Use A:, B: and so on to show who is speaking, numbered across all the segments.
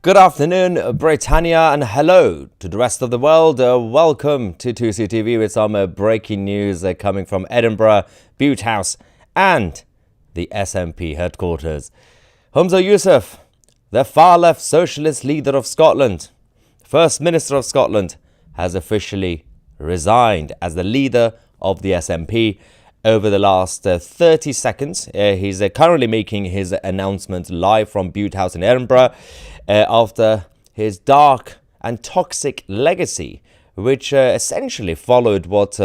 A: Good afternoon, Britannia, and hello to the rest of the world. Welcome to 2CTV with some breaking news coming from Edinburgh, Bute House, and the SNP headquarters. Humza Yousaf, the far-left socialist leader of Scotland, First Minister of Scotland, has officially resigned as the leader of the SNP. Over the last 30 seconds, he's currently making his announcement live from Bute House in Edinburgh after his dark and toxic legacy, which essentially followed what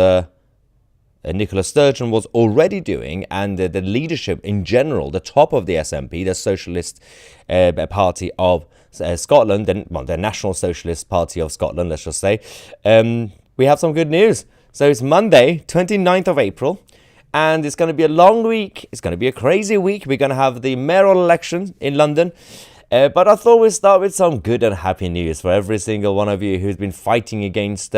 A: Nicola Sturgeon was already doing, and the leadership in general, the top of the SNP, the Socialist Party of Scotland, the National Socialist Party of Scotland, let's just say. We have some good news. So it's Monday, 29th of April. And it's going to be a long week. It's going to be a crazy week. We're going to have the mayoral election in London. But I thought we'd start with some good and happy news for every single one of you who's been fighting against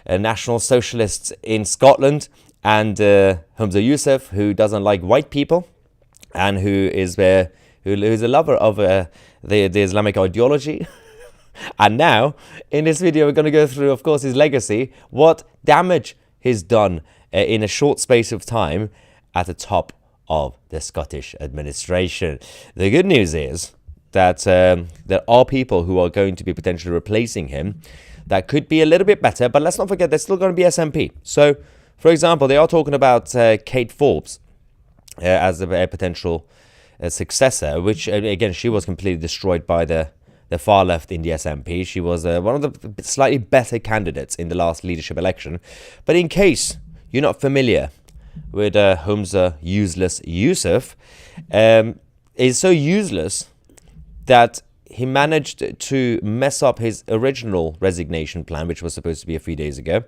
A: National Socialists in Scotland. And Humza Yousaf, who doesn't like white people and who is a lover of the Islamic ideology. And now, in this video, we're going to go through, of course, his legacy, what damage he's done in a short space of time at the top of the Scottish administration. The good news is that there are people who are going to be potentially replacing him that could be a little bit better, but let's not forget they're still going to be SNP. So, for example, they are talking about Kate Forbes as a potential successor, which, again, she was completely destroyed by the far left in the SNP. She was one of the slightly better candidates in the last leadership election. But in case you're not familiar with Humza Yousaf, is so useless that he managed to mess up his original resignation plan, which was supposed to be a few days ago.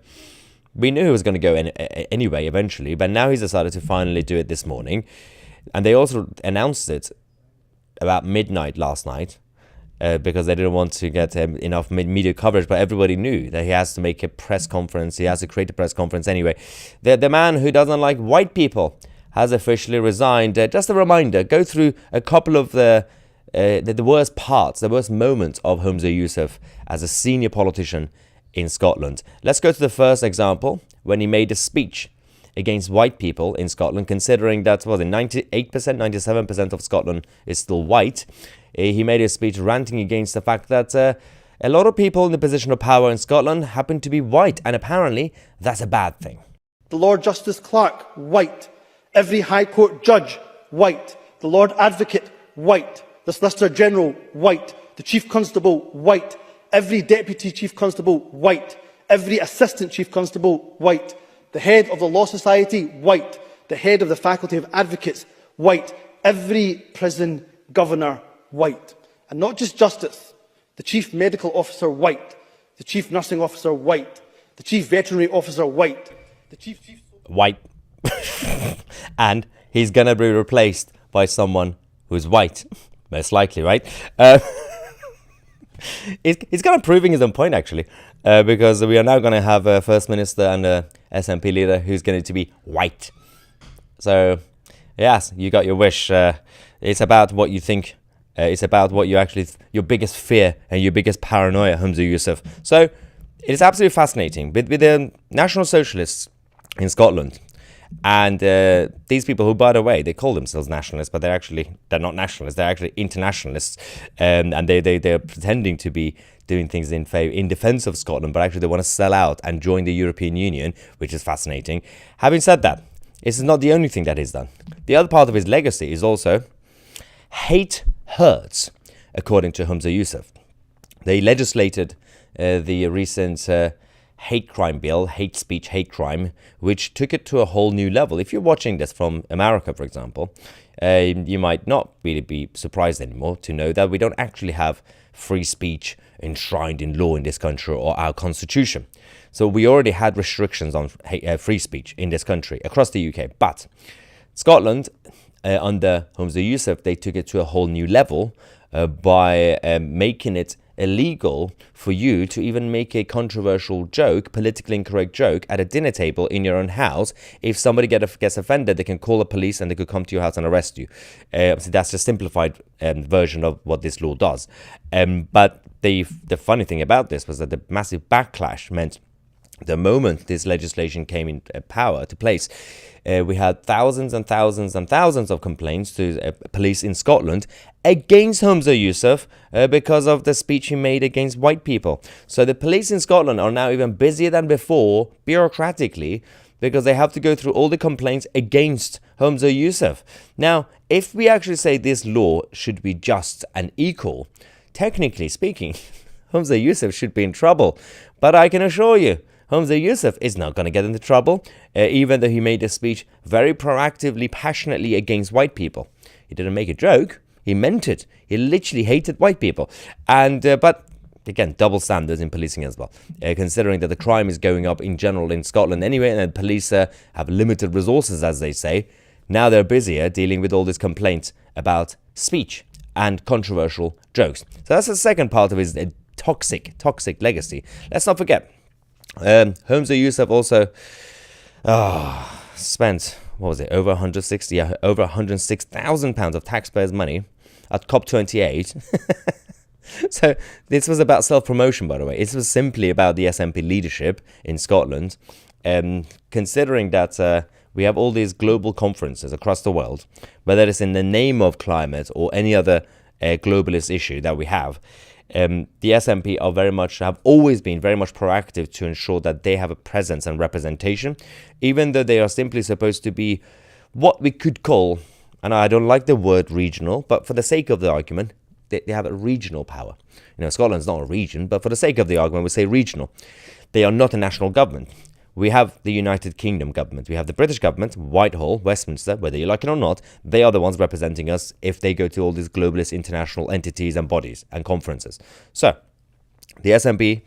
A: We knew he was going to go anyway eventually, but now he's decided to finally do it this morning. And they also announced it about midnight last night, because they didn't want to get enough media coverage, but everybody knew that he has to make a press conference. He has to create a press conference anyway. The man who doesn't like white people has officially resigned. Just a reminder, go through a couple of the worst parts, the worst moments of Humza Yousaf as a senior politician in Scotland. Let's go to the first example, when he made a speech against white people in Scotland, considering that 98%, 97% of Scotland is still white. He made a speech ranting against the fact that a lot of people in the position of power in Scotland happen to be white, and apparently that's a bad thing.
B: The Lord Justice Clerk, white. Every High Court judge, white. The Lord Advocate, white. The Solicitor General, white. The Chief Constable, white. Every Deputy Chief Constable, white. Every Assistant Chief Constable, white. The Head of the Law Society, white. The Head of the Faculty of Advocates, white. Every Prison Governor, white. And not just Justice. The Chief Medical Officer, white. The Chief Nursing Officer, white. The Chief Veterinary Officer, white. The Chief...
A: White. And he's going to be replaced by someone who's white. Most likely, right? He's kind of proving his own point, actually. Because we are now going to have a First Minister and a SNP leader who's going to be white. So, yes, you got your wish. It's about what you think. It's about what you actually, your biggest fear and your biggest paranoia, Humza Yousaf. So, it is absolutely fascinating. With the National Socialists in Scotland, and these people who, by the way, they call themselves nationalists, but they're not nationalists, they're actually internationalists. And they're pretending to be doing things in defense of Scotland, but actually they want to sell out and join the European Union, which is fascinating. Having said that, this is not the only thing that he's done. The other part of his legacy is also hate hurts, according to Humza Yousaf. They legislated the recent hate crime bill, hate speech, hate crime, which took it to a whole new level. If you're watching this from America, for example, you might not really be surprised anymore to know that we don't actually have free speech enshrined in law in this country or our constitution. So we already had restrictions on free speech in this country, across the UK. But Scotland, under Humza Yousaf, they took it to a whole new level by making it illegal for you to even make a controversial joke, politically incorrect joke, at a dinner table in your own house. If somebody gets offended, they can call the police and they could come to your house and arrest you. So that's a simplified version of what this law does. But the funny thing about this was that the massive backlash meant the moment this legislation came in power to place, we had thousands and thousands and thousands of complaints to police in Scotland against Humza Yousaf because of the speech he made against white people. So the police in Scotland are now even busier than before, bureaucratically, because they have to go through all the complaints against Humza Yousaf. Now, if we actually say this law should be just and equal, technically speaking, Humza Yousaf should be in trouble. But I can assure you, Humza Yousaf is not going to get into trouble, even though he made a speech very proactively, passionately against white people. He didn't make a joke. He meant it. He literally hated white people. And but again, double standards in policing as well, considering that the crime is going up in general in Scotland anyway, and the police have limited resources, as they say. Now they're busier dealing with all these complaints about speech and controversial jokes. So that's the second part of his toxic legacy. Let's not forget, Humza Yousaf also spent, what was it, over 106,000 pounds of taxpayers' money at COP28. So this was about self-promotion, by the way. It was simply about the SNP leadership in Scotland, considering that we have all these global conferences across the world, whether it's in the name of climate or any other globalist issue that we have. The SNP have always been very much proactive to ensure that they have a presence and representation, even though they are simply supposed to be what we could call, and I don't like the word regional, but for the sake of the argument, they have a regional power. You know, Scotland's not a region, but for the sake of the argument, we say regional. They are not a national government. We have the United Kingdom government. We have the British government, Whitehall, Westminster, whether you like it or not. They are the ones representing us if they go to all these globalist international entities and bodies and conferences. So, the SNP,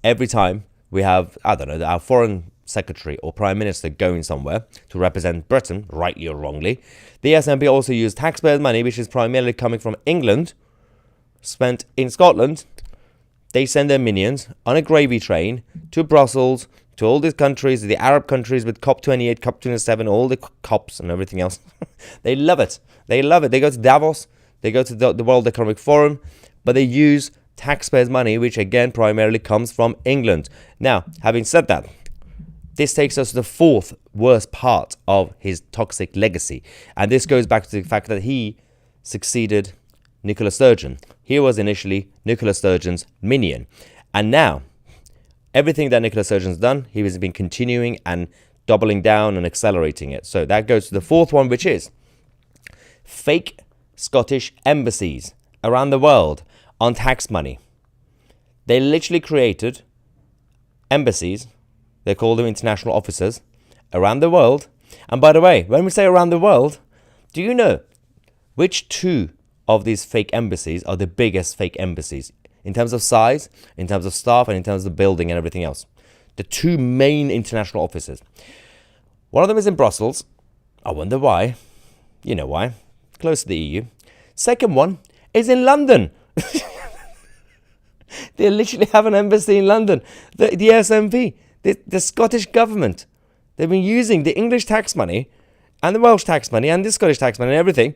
A: every time we have, I don't know, our foreign secretary or prime minister going somewhere to represent Britain, rightly or wrongly, the SNP also use taxpayers' money, which is primarily coming from England, spent in Scotland. They send their minions on a gravy train to Brussels, to all these countries, the Arab countries with COP28, COP27, all the COPs and everything else. They love it. They love it. They go to Davos, they go to the World Economic Forum, but they use taxpayers' money, which again primarily comes from England. Now, having said that, this takes us to the fourth worst part of his toxic legacy. And this goes back to the fact that he succeeded Nicola Sturgeon. He was initially Nicola Sturgeon's minion. And now, everything that Nicola Sturgeon's done, he has been continuing and doubling down and accelerating it. So that goes to the fourth one, which is fake Scottish embassies around the world on tax money. They literally created embassies, they call them international offices, around the world. And by the way, when we say around the world, do you know which two of these fake embassies are the biggest fake embassies? In terms of size, in terms of staff, and in terms of building and everything else. The two main international offices. One of them is in Brussels. I wonder why. You know why. Close to the EU. Second one is in London. They literally have an embassy in London. The SNP, the Scottish government, they've been using the English tax money and the Welsh tax money and the Scottish tax money and everything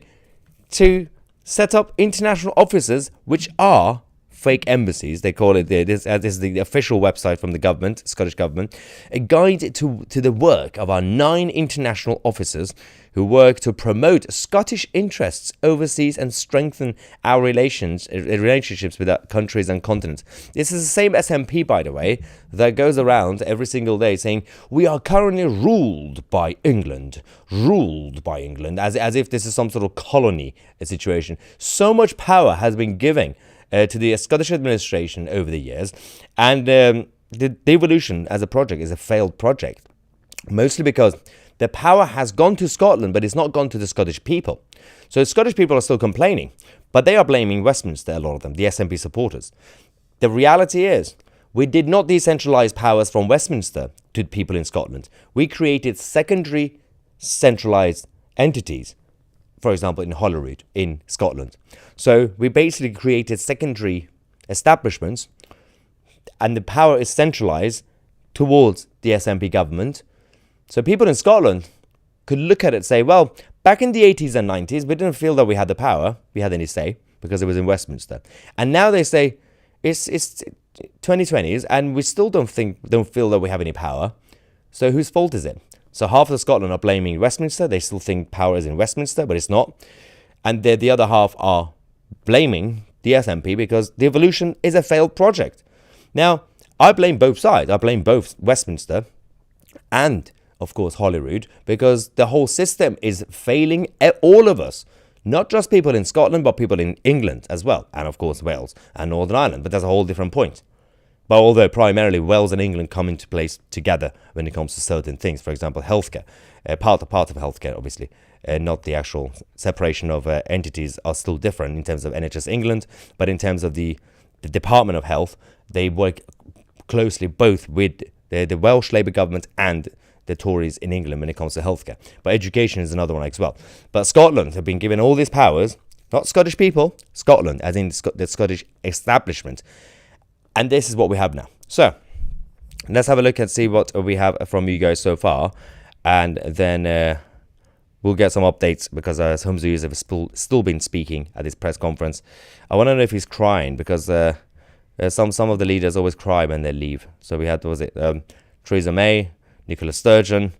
A: to set up international offices which are fake embassies. They call it, this is the official website from the government, Scottish government, a guide to the work of our 9 international officers who work to promote Scottish interests overseas and strengthen our relationships with our countries and continents. This is the same SNP, by the way, that goes around every single day saying, we are currently ruled by England, as if this is some sort of colony situation. So much power has been given to the Scottish administration over the years, and the devolution as a project is a failed project, mostly because the power has gone to Scotland, but it's not gone to the Scottish people. So Scottish people are still complaining, but they are blaming Westminster, a lot of them, the SNP supporters. The reality is, we did not decentralise powers from Westminster to people in Scotland. We created secondary centralised entities, for example, in Holyrood in Scotland. So we basically created secondary establishments, and the power is centralised towards the SNP government. So people in Scotland could look at it and say, well, back in the 80s and 90s, we didn't feel that we had the power, we had any say, because it was in Westminster. And now they say it's 2020s and we still don't feel that we have any power. So whose fault is it? So half of Scotland are blaming Westminster. They still think power is in Westminster, but it's not. And the other half are blaming the SNP because the devolution is a failed project. Now, I blame both sides. I blame both Westminster and, of course, Holyrood, because the whole system is failing all of us. Not just people in Scotland, but people in England as well. And, of course, Wales and Northern Ireland. But that's a whole different point. But although primarily Wales and England come into place together when it comes to certain things, for example, healthcare, part of healthcare, obviously, not the actual separation of entities are still different in terms of NHS England, but in terms of the Department of Health, they work closely both with the Welsh Labour government and the Tories in England when it comes to healthcare. But education is another one as well. But Scotland have been given all these powers, not Scottish people, Scotland, as in the Scottish establishment. And this is what we have now. So let's have a look and see what we have from you guys so far. And then we'll get some updates because Humza Yousaf has still been speaking at this press conference. I want to know if he's crying because some of the leaders always cry when they leave. So we had, Theresa May, Nicola Sturgeon,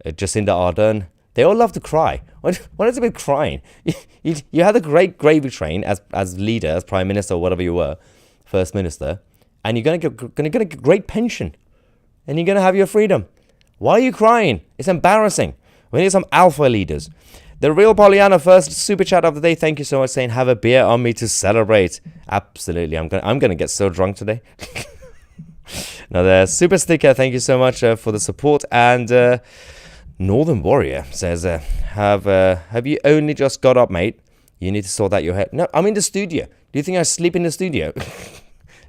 A: Jacinda Ardern. They all love to cry. What is it with crying? You had a great gravy train as leader, as prime minister, or whatever you were, first minister, and you're gonna get a great pension, and you're gonna have your freedom. Why are you crying? It's embarrassing. We need some alpha leaders. The Real Pollyanna first super chat of the day. Thank you so much, saying have a beer on me to celebrate. Absolutely, I'm gonna get so drunk today. Now the super sticker. Thank you so much for the support. And Northern Warrior says, have you only just got up, mate? You need to sort out your head. No, I'm in the studio. Do you think I sleep in the studio?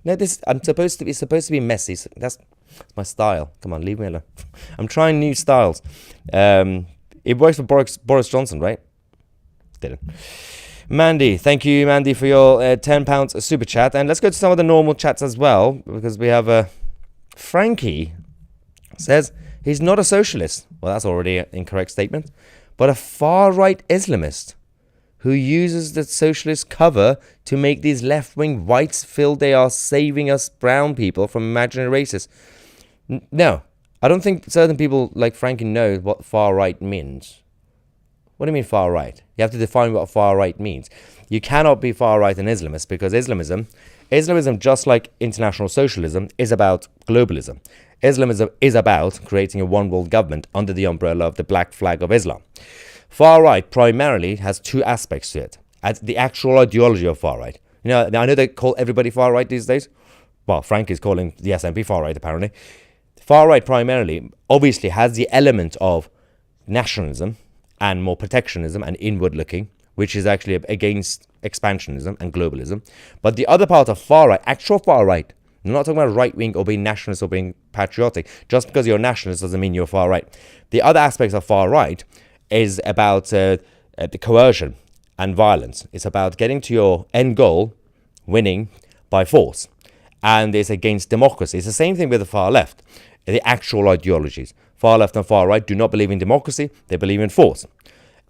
A: No, it's supposed to be messy. That's my style. Come on, leave me alone. I'm trying new styles. It works for Boris Johnson, right? Didn't. Mandy, thank you, Mandy, for your £10 super chat. And let's go to some of the normal chats as well, because we have Frankie says he's not a socialist. Well, that's already an incorrect statement. But a far-right Islamist who uses the socialist cover to make these left-wing whites feel they are saving us brown people from imaginary racists. No, I don't think certain people like Frankie know what far-right means. What do you mean far-right? You have to define what far-right means. You cannot be far-right an Islamist because Islamism, just like international socialism, is about globalism. Islamism is about creating a one-world government under the umbrella of the black flag of Islam. Far-right primarily has two aspects to it. As the actual ideology of far-right. You know, I know they call everybody far-right these days. Well, Frank is calling the SNP far-right, apparently. Far-right primarily, obviously, has the element of nationalism and more protectionism and inward-looking, which is actually against expansionism and globalism. But the other part of far-right, actual far-right, I'm not talking about right-wing or being nationalist or being patriotic. Just because you're a nationalist doesn't mean you're far-right. The other aspects of far-right is about the coercion and violence. It's about getting to your end goal, winning by force. And it's against democracy. It's the same thing with the far left. The actual ideologies. Far left and far right do not believe in democracy. They believe in force.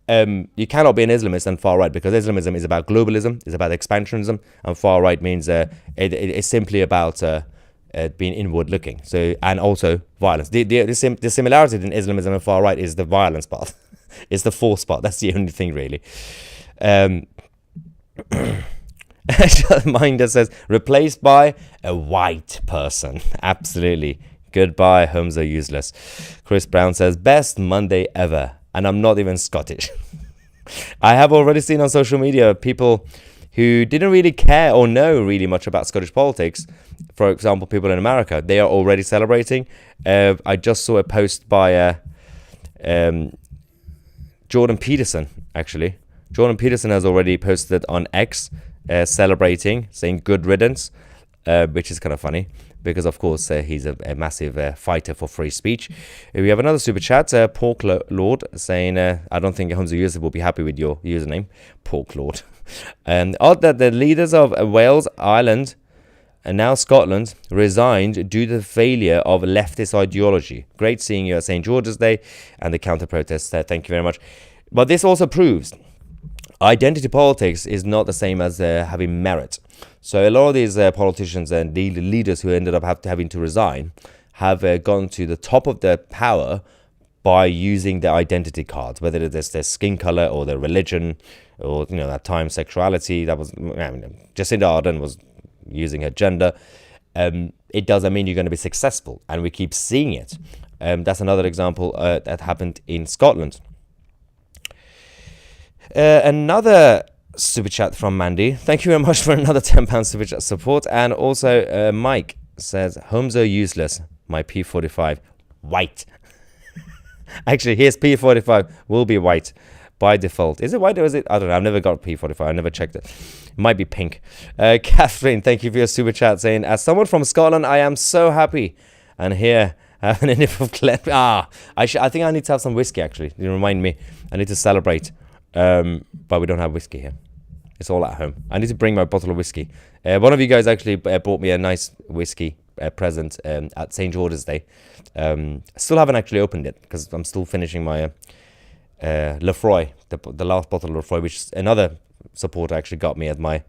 A: You cannot be an Islamist and far right because Islamism is about globalism, it's about expansionism, and far right means it's simply about being inward looking. So, and also violence. The similarity in Islamism and far right is the violence part. It's the force part. That's the only thing really. Minder says replaced by a white person. Absolutely. Goodbye, Humza Yousaf. Chris Brown says best Monday ever. And I'm not even Scottish. I have already seen on social media people who didn't really care or know really much about Scottish politics. For example, people in America, they are already celebrating. I just saw a post by Jordan Peterson, actually. Jordan Peterson has already posted on X celebrating, saying good riddance, which is kind of funny. Because, of course, he's a massive fighter for free speech. We have another super chat, Pork Lord, saying, I don't think Humza Yousaf will be happy with your username, Pork Lord. Odd that the leaders of Wales, Ireland, And now Scotland resigned due to the failure of leftist ideology. Great seeing you at St. George's Day and the counter-protests there. Thank you very much. But this also proves identity politics is not the same as having merit. So a lot of these politicians and leaders who ended up having to resign have gone to the top of their power by using their identity cards, whether it's their skin color or their religion or, at times sexuality. That was, Jacinda Ardern was using her gender. It doesn't mean you're going to be successful, and we keep seeing it. That's another example that happened in Scotland. Another super chat from Mandy. Thank you very much for another £10 super chat support. And also Mike says, Humza useless, my P45 white. Actually, his P45 will be white by default. Is it white or is it? I don't know. I've never got P45. I never checked it. It might be pink. Catherine, thank you for your super chat saying, as someone from Scotland, I am so happy. And here, I have an nip of Glen. I think I need to have some whiskey, actually. You remind me. I need to celebrate. But we don't have whiskey here. It's all at home. I need to bring my bottle of whiskey. One of you guys actually bought me a nice whiskey present at St. George's Day. Still haven't actually opened it because I'm still finishing my Lefroy, the last bottle of Lefroy, which another supporter actually got me at my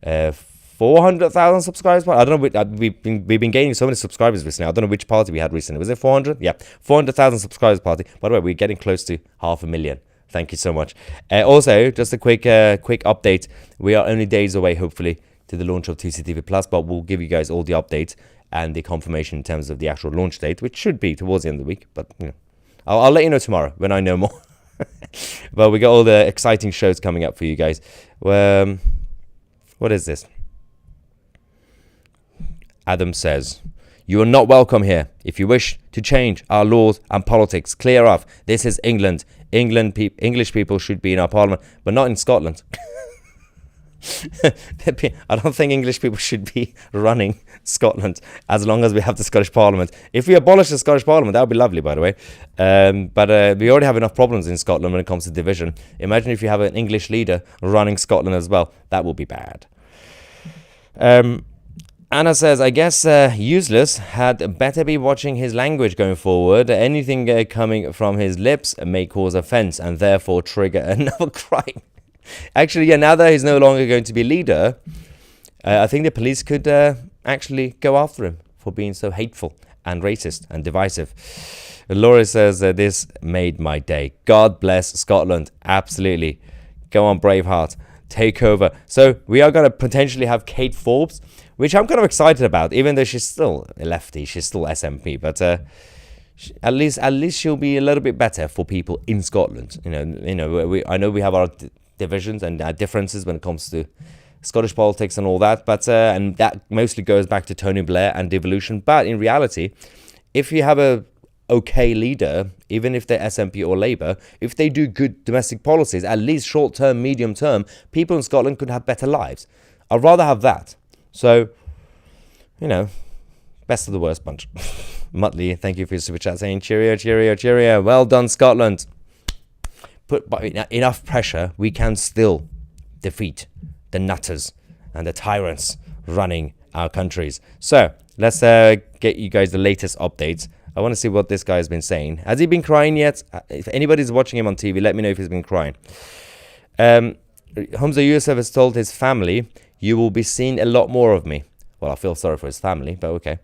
A: 400,000 subscribers. I don't know. We've been gaining so many subscribers recently. I don't know which party we had recently. Was it 400? Yeah, 400,000 subscribers party. By the way, we're getting close to 500,000. Thank you so much. Also, just a quick update. We are only days away, hopefully, to the launch of TCTV Plus, but we'll give you guys all the updates and the confirmation in terms of the actual launch date, which should be towards the end of the week. But I'll let you know tomorrow when I know more. But we got all the exciting shows coming up for you guys. What is this? Adam says, you are not welcome here. If you wish to change our laws and politics, clear off. This is England. English people should be in our parliament, but not in Scotland. I don't think English people should be running Scotland as long as we have the Scottish Parliament. If we abolish the Scottish Parliament, that would be lovely, by the way. But we already have enough problems in Scotland when it comes to division. Imagine if you have an English leader running Scotland as well. That would be bad. Anna says, I guess Useless had better be watching his language going forward. Anything coming from his lips may cause offence and therefore trigger another crime. Actually, yeah, now that he's no longer going to be leader, I think the police could actually go after him for being so hateful and racist and divisive. Laura says, this made my day. God bless Scotland. Absolutely. Go on, Braveheart. Take over. So we are going to potentially have Kate Forbes, which I'm kind of excited about, even though she's still a lefty. She's still SNP, but at least she'll be a little bit better for people in Scotland. I know we have our divisions and differences when it comes to Scottish politics and all that, but and that mostly goes back to Tony Blair and devolution. But in reality, if you have a okay leader, even if they're SNP or Labour, if they do good domestic policies, at least short term, medium term, people in Scotland could have better lives. I'd rather have that. So, best of the worst bunch. Muttley, thank you for your super chat saying cheerio, cheerio, cheerio. Well done, Scotland. Put by enough pressure, we can still defeat the nutters and the tyrants running our countries. So let's get you guys the latest updates. I want to see what this guy has been saying. Has he been crying yet? If anybody's watching him on TV, let me know if he's been crying. Humza Yousaf has told his family, you will be seeing a lot more of me. Well, I feel sorry for his family, but okay.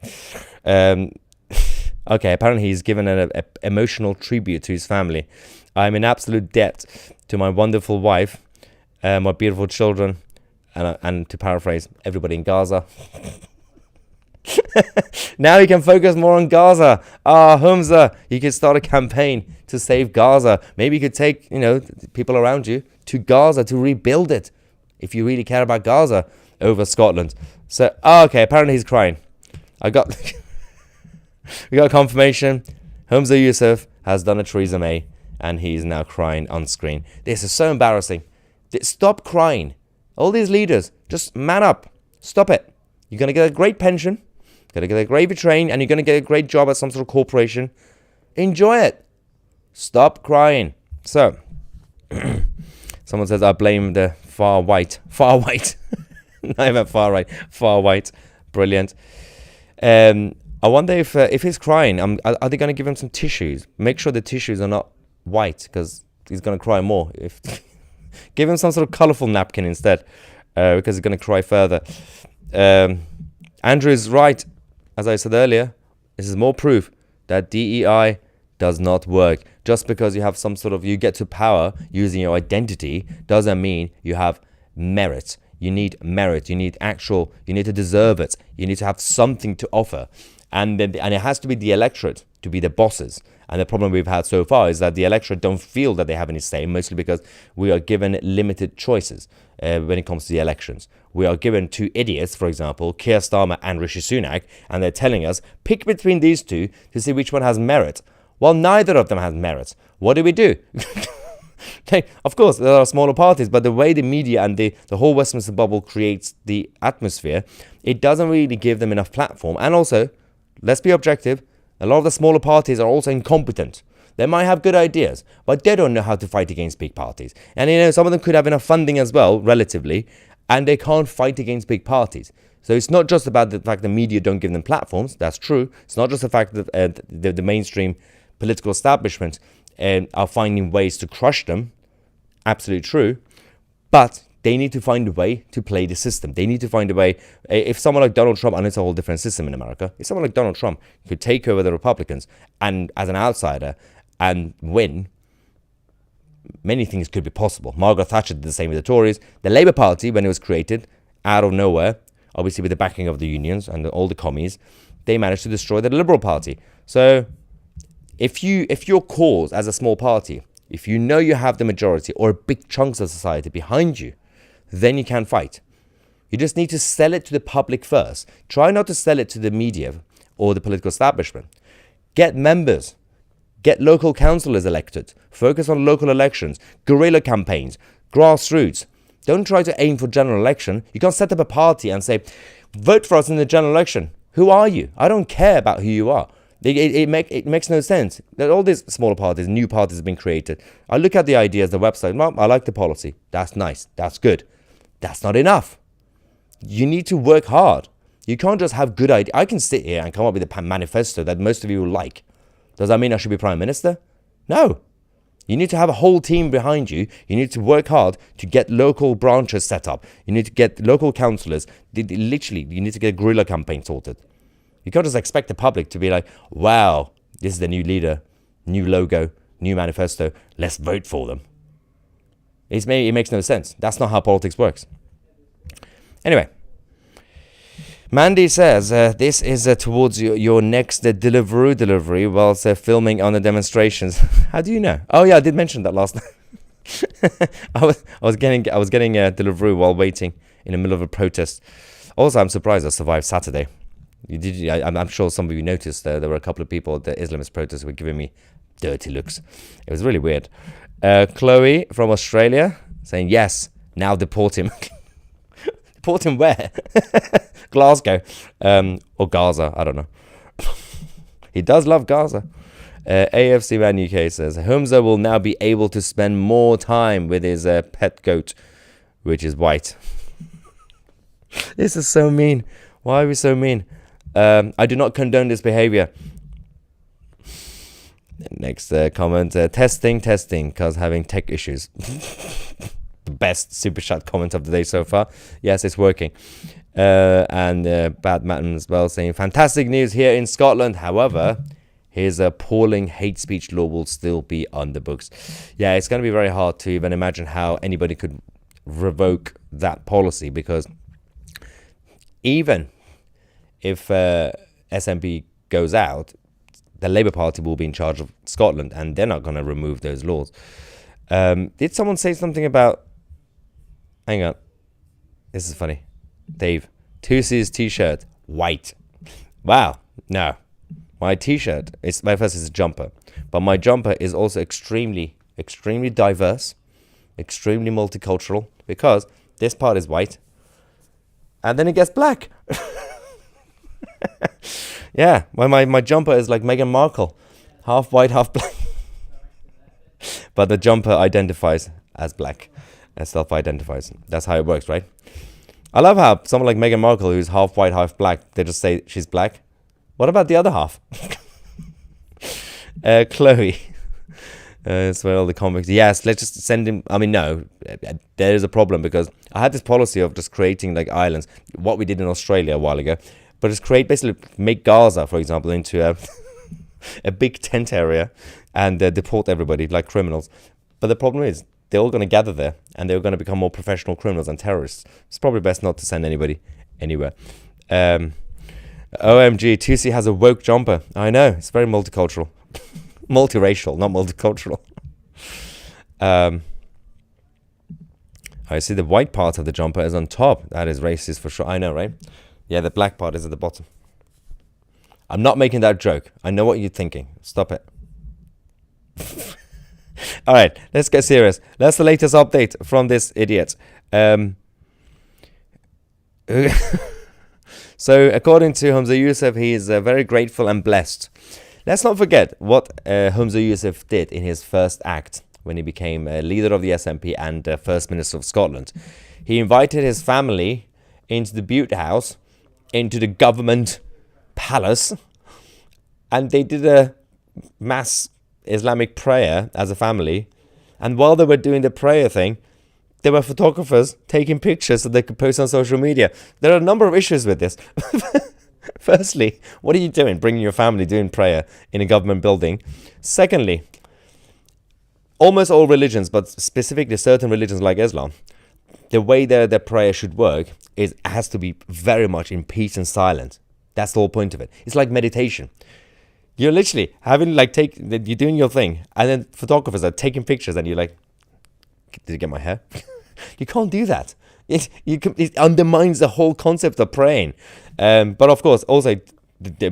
A: Okay, apparently he's given an emotional tribute to his family. I'm in absolute debt to my wonderful wife, my beautiful children, and to paraphrase, everybody in Gaza. Now he can focus more on Gaza. Humza, you could start a campaign to save Gaza. Maybe you could take, people around you to Gaza to rebuild it, if you really care about Gaza over Scotland. So, okay, apparently he's crying. We got confirmation. Humza Yousaf has done a Theresa May, and he's now crying on screen. This is so embarrassing. Stop crying. All these leaders, just man up. Stop it. You're going to get a great pension, going to get a gravy train, and you're going to get a great job at some sort of corporation. Enjoy it. Stop crying. So, someone says, I blame the far white. Not even far right. Far white Brilliant. I wonder if he's crying, are they going to give him some tissues? Make sure the tissues are not white, because he's going to cry more. If give him some sort of colourful napkin instead, because he's going to cry further. Andrew is right. As I said earlier, this is more proof that DEI does not work. Just because you have some sort of, you get to power using your identity doesn't mean you have merit. You need merit. You need to deserve it. You need to have something to offer. And it has to be the electorate to be the bosses. And the problem we've had so far is that the electorate don't feel that they have any say, mostly because we are given limited choices when it comes to the elections. We are given two idiots, for example, Keir Starmer and Rishi Sunak, and they're telling us, pick between these two to see which one has merit. Well, neither of them has merit. What do we do? Okay, of course, there are smaller parties, but the way the media and the whole Westminster bubble creates the atmosphere, it doesn't really give them enough platform. And also, let's be objective, a lot of the smaller parties are also incompetent. They might have good ideas, but they don't know how to fight against big parties. And some of them could have enough funding as well, relatively, and they can't fight against big parties. So it's not just about the fact the media don't give them platforms. That's true. It's not just the fact that the mainstream political establishment are finding ways to crush them. Absolutely true. But they need to find a way to play the system. They need to find a way. If someone like Donald Trump, and it's a whole different system in America, if someone like Donald Trump could take over the Republicans and as an outsider and win, many things could be possible. Margaret Thatcher did the same with the Tories. The Labour Party, when it was created out of nowhere, obviously with the backing of the unions and all the commies, they managed to destroy the Liberal Party. So if your cause as a small party, if you know you have the majority or big chunks of society behind you, then you can fight. You just need to sell it to the public first. Try not to sell it to the media or the political establishment. Get members. Get local councillors elected. Focus on local elections, guerrilla campaigns, grassroots. Don't try to aim for general election. You can't set up a party and say, vote for us in the general election. Who are you? I don't care about who you are. It makes no sense. All these smaller parties, new parties have been created. I look at the ideas, the website. Well, I like the policy. That's nice. That's good. That's not enough. You need to work hard. You can't just have good ideas. I can sit here and come up with a manifesto that most of you will like. Does that mean I should be Prime Minister? No. You need to have a whole team behind you. You need to work hard to get local branches set up. You need to get local councillors. Literally, you need to get a guerrilla campaign sorted. You can't just expect the public to be like, wow, this is the new leader, new logo, new manifesto. Let's vote for them. It makes no sense. That's not how politics works. Anyway, Mandy says, this is towards your next delivery whilst filming on the demonstrations. How do you know? Oh yeah, I did mention that last night. I was getting Deliveroo while waiting in the middle of a protest. Also, I'm surprised I survived Saturday. I'm sure some of you noticed there were a couple of people at the Islamist protests who were giving me dirty looks. It was really weird. Chloe from Australia saying, yes, now deport him. Deport him where? Glasgow. Or Gaza, I don't know. He does love Gaza. AFC Man UK says, Humza will now be able to spend more time with his pet goat, which is white. This is so mean. Why are we so mean? I do not condone this behavior. Next comment. Testing, because having tech issues. The best super chat comment of the day so far. Yes, it's working. And Bad Matten as well saying, fantastic news here in Scotland. However, his appalling hate speech law will still be on the books. Yeah, it's going to be very hard to even imagine how anybody could revoke that policy, because even if SNP goes out, the Labour Party will be in charge of Scotland, and they're not going to remove those laws. Did someone say something about... Hang on. This is funny. Dave. Tusi's t-shirt. White. Wow. No. My t-shirt, my first is a jumper. But my jumper is also extremely diverse. Extremely multicultural. Because this part is white. And then it gets black. Yeah, my jumper is like Meghan Markle, half white, half black. But the jumper identifies as black, and self-identifies. That's how it works, right? I love how someone like Meghan Markle, who's half white, half black, they just say she's black. What about the other half? Chloe. It's where all the convicts. Yes, let's just send him. I mean, no, there is a problem because I had this policy of just creating like islands, what we did in Australia a while ago, but just basically make Gaza, for example, into a big tent area and deport everybody like criminals. But the problem is they're all going to gather there and they're going to become more professional criminals and terrorists. It's probably best not to send anybody anywhere. OMG, Tusi has a woke jumper. I know, it's very multicultural. Multiracial, not multicultural. I see the white part of the jumper is on top. That is racist for sure. I know, right? Yeah, the black part is at the bottom. I'm not making that joke. I know what you're thinking. Stop it. All right, let's get serious. That's the latest update from this idiot. So, according to Humza Yousaf, he is very grateful and blessed. Let's not forget what Humza Yousaf did in his first act when he became leader of the SNP and First Minister of Scotland. He invited his family into the Bute House, into the government palace, and they did a mass Islamic prayer as a family. And while they were doing the prayer thing, there were photographers taking pictures so they could post on social media. There are a number of issues with this. Firstly, what are you doing, bringing your family doing prayer in a government building? Secondly, almost all religions, but specifically certain religions like Islam, the way their prayer should work is has to be very much in peace and silence. That's the whole point of it. It's like meditation. You're literally having you're doing your thing, and then photographers are taking pictures, and you're like, did you get my hair? You can't do that. It undermines the whole concept of praying. But of course, also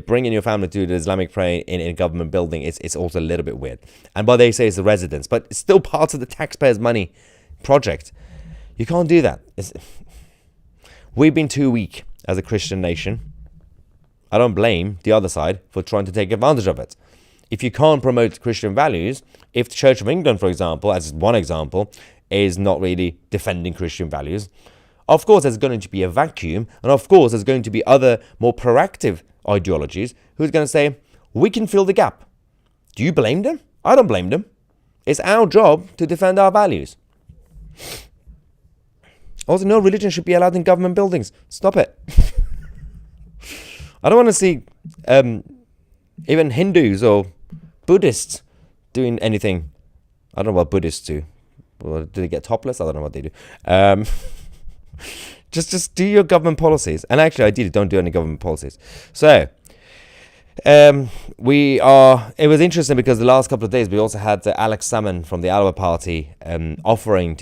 A: bringing your family to the Islamic prayer in a government building, it's also a little bit weird. And what they say is the residence, but it's still part of the taxpayers' money project. You can't do that. We've been too weak as a Christian nation. I don't blame the other side for trying to take advantage of it. If you can't promote Christian values, if the Church of England, for example, as one example, is not really defending Christian values, of course there's going to be a vacuum, and of course there's going to be other more proactive ideologies who's going to say, we can fill the gap. Do you blame them? I don't blame them. It's our job to defend our values. Also, no religion should be allowed in government buildings. Stop it. I don't want to see even Hindus or Buddhists doing anything. I don't know what Buddhists do. Well, do they get topless? I don't know what they do. Just do your government policies. And actually, ideally, don't do any government policies. So, it was interesting because the last couple of days, we also had Alex Salmond from the Alba Party offering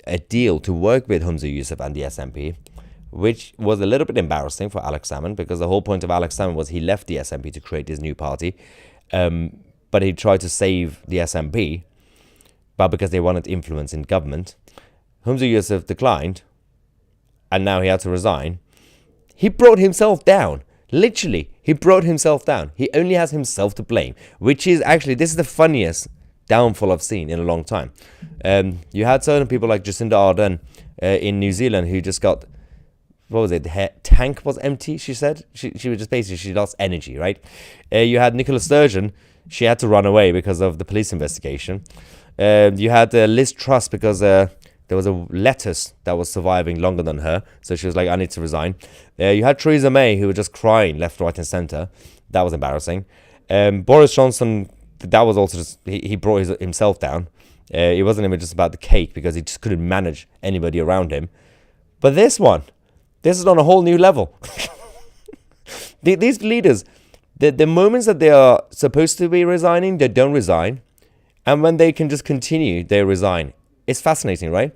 A: a deal to work with Humza Yousaf and the SNP, which was a little bit embarrassing for Alex Salmond because the whole point of Alex Salmond was he left the SNP to create his new party, but he tried to save the SNP, but because they wanted influence in government, Humza Yousaf declined, and now he had to resign. He brought himself down. Literally, he brought himself down. He only has himself to blame, which is actually, this is the funniest downfall I've seen in a long time. You had certain people like Jacinda Ardern in New Zealand who just got, what was it, her tank was empty, she said. She was just basically, she lost energy, right? You had Nicola Sturgeon, she had to run away because of the police investigation. You had Liz Truss because there was a lettuce that was surviving longer than her, so she was like, I need to resign. You had Theresa May, who was just crying left, right and centre. That was embarrassing. Boris Johnson, that was also just, he brought himself down. It wasn't even just about the cake because he just couldn't manage anybody around him. But this is on a whole new level. These leaders, the moments that they are supposed to be resigning, they don't resign. And when they can just continue, they resign. It's fascinating, right?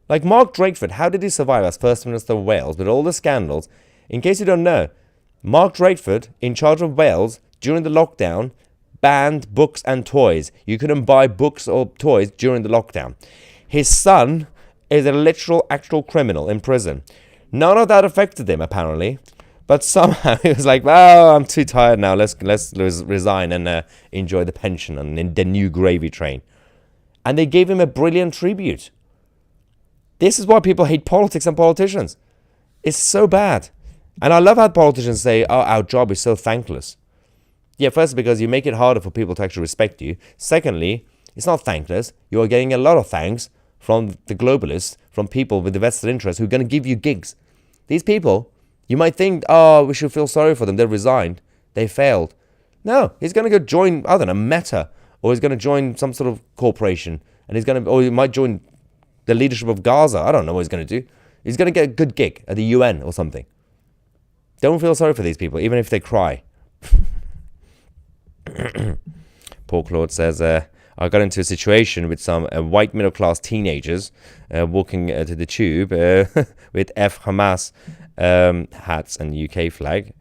A: Like Mark Drakeford, how did he survive as First Minister of Wales with all the scandals? In case you don't know, Mark Drakeford, in charge of Wales during the lockdown, banned books and toys. You couldn't buy books or toys during the lockdown. His son is a literal actual criminal in prison. None of that affected him, apparently. But somehow he was like, oh, I'm too tired now. Let's resign and enjoy the pension and the new gravy train. And they gave him a brilliant tribute. This is why people hate politics and politicians. It's so bad. And I love how politicians say, oh, our job is so thankless. Yeah, first, because you make it harder for people to actually respect you. Secondly, it's not thankless. You are getting a lot of thanks from the globalists, from people with the vested interest who are going to give you gigs. These people, you might think, oh, we should feel sorry for them. They resigned. They failed. No, he's going to go join, I don't know, Meta, or he's going to join some sort of corporation, and or he might join the leadership of Gaza. I don't know what he's going to do. He's going to get a good gig at the UN or something. Don't feel sorry for these people, even if they cry. Paul Claude says, I got into a situation with some white middle-class teenagers walking to the tube with Hamas hats and UK flag.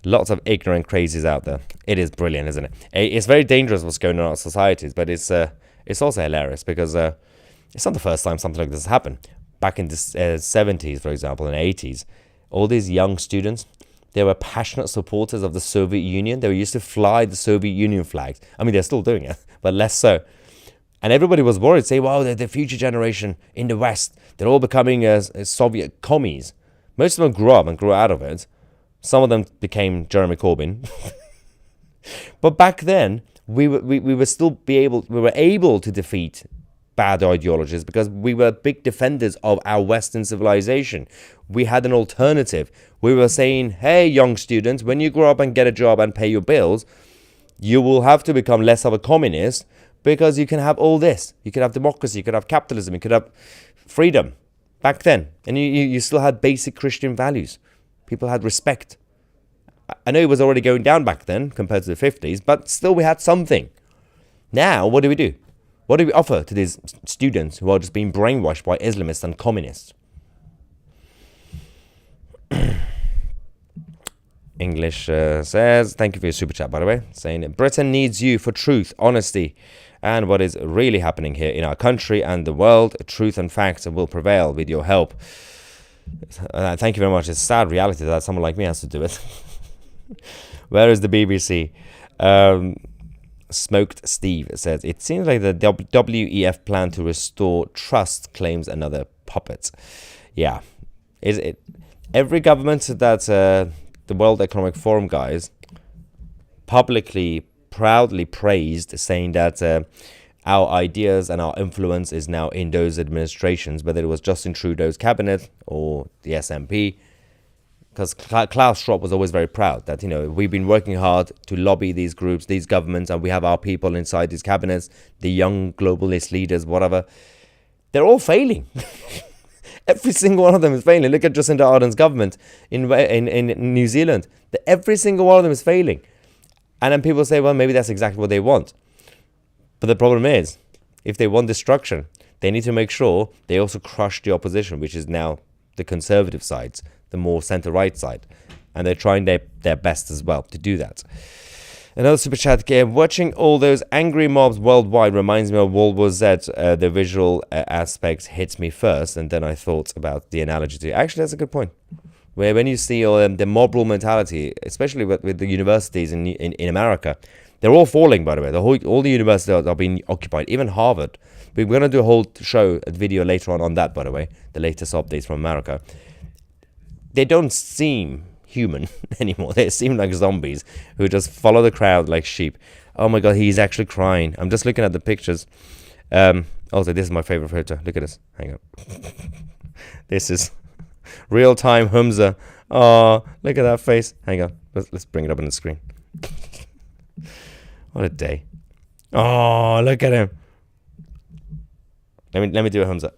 A: Lots of ignorant crazies out there. It is brilliant, isn't it? It's very dangerous what's going on in our societies, but it's also hilarious because it's not the first time something like this has happened. Back in the 70s, for example, and 80s, all these young students, they were passionate supporters of the Soviet Union. They used to fly the Soviet Union flags. I mean, they're still doing it, but less so. And everybody was worried, say, wow, they're the future generation in the West. They're all becoming Soviet commies. Most of them grew up and grew out of it. Some of them became Jeremy Corbyn. But back then, we were able to defeat bad ideologies because we were big defenders of our Western civilization. We had an alternative. We were saying, hey, young students, when you grow up and get a job and pay your bills, you will have to become less of a communist because you can have all this. You could have democracy, you could have capitalism, you could have freedom back then. And you still had basic Christian values. People had respect. I know it was already going down back then compared to the 50s, but still we had something. Now, what do we do? What do we offer to these students who are just being brainwashed by Islamists and communists? English says, thank you for your super chat, by the way, saying Britain needs you for truth, honesty, and what is really happening here in our country and the world. Truth and facts will prevail with your help. Thank you very much. It's a sad reality that someone like me has to do it. Where is the BBC? Smoked Steve says, it seems like the WEF plan to restore trust claims another puppet. Yeah. Is it every government that the World Economic Forum guys publicly, proudly praised, saying that our ideas and our influence is now in those administrations, whether it was Justin Trudeau's cabinet or the SNP. Because Klaus Schwab was always very proud that, we've been working hard to lobby these groups, these governments, and we have our people inside these cabinets, the young globalist leaders, whatever. They're all failing. Every single one of them is failing. Look at Jacinda Ardern's government in New Zealand. Every single one of them is failing. And then people say, well, maybe that's exactly what they want. But the problem is, if they want destruction, they need to make sure they also crush the opposition, which is now the conservative sides, the more center-right side. And they're trying their best as well to do that. Another super chat game. Watching all those angry mobs worldwide reminds me of World War Z. The visual aspect hits me first, and then I thought about the analogy to. Actually, that's a good point. Where when you see the mob rule mentality, especially with the universities in America, they're all falling. By the way, all the universities are being occupied. Even Harvard. We're going to do a whole show, a video later on that. By the way, the latest updates from America. They don't seem human anymore. They seem like zombies who just follow the crowd like sheep. Oh my god, he's actually crying. I'm just looking at the pictures. Also, this is my favorite photo. Look at this. Hang on. This is real-time Humza. Oh, look at that face. Hang on. Let's bring it up on the screen. What a day. Oh, look at him. Let me do a Humza.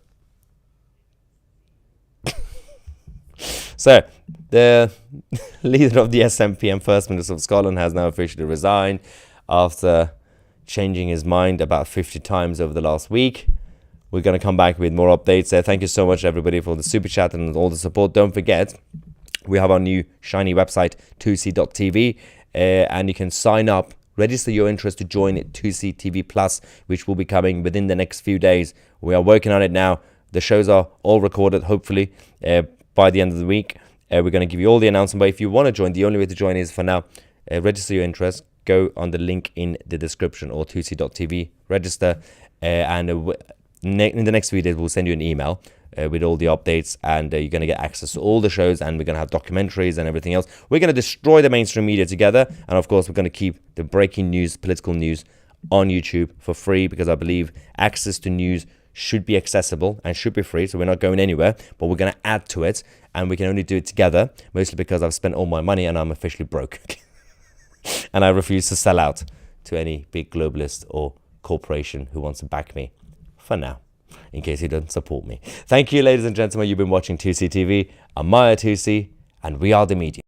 A: So, the leader of the SNP and First Minister of Scotland has now officially resigned after changing his mind about 50 times over the last week. We're going to come back with more updates. Thank you so much, everybody, for the super chat and all the support. Don't forget, we have our new shiny website, 2c.tv, and you can sign up, register your interest to join 2C TV Plus, which will be coming within the next few days. We are working on it now. The shows are all recorded, hopefully, by the end of the week. We're going to give you all the announcement, but if you want to join, the only way to join is for now, register your interest, go on the link in the description or 2c.tv, register, and in the next few days, we'll send you an email with all the updates, and you're going to get access to all the shows, and we're going to have documentaries and everything else. We're going to destroy the mainstream media together, and of course, we're going to keep the breaking news, political news on YouTube for free, because I believe access to news should be accessible and should be free. So we're not going anywhere, but we're going to add to it, and we can only do it together, mostly because I've spent all my money and I'm officially broke. And I refuse to sell out to any big globalist or corporation who wants to back me for now, in case he doesn't support me. Thank you, ladies and gentlemen. You've been watching 2C TV. I'm Maya 2C, and we are the media.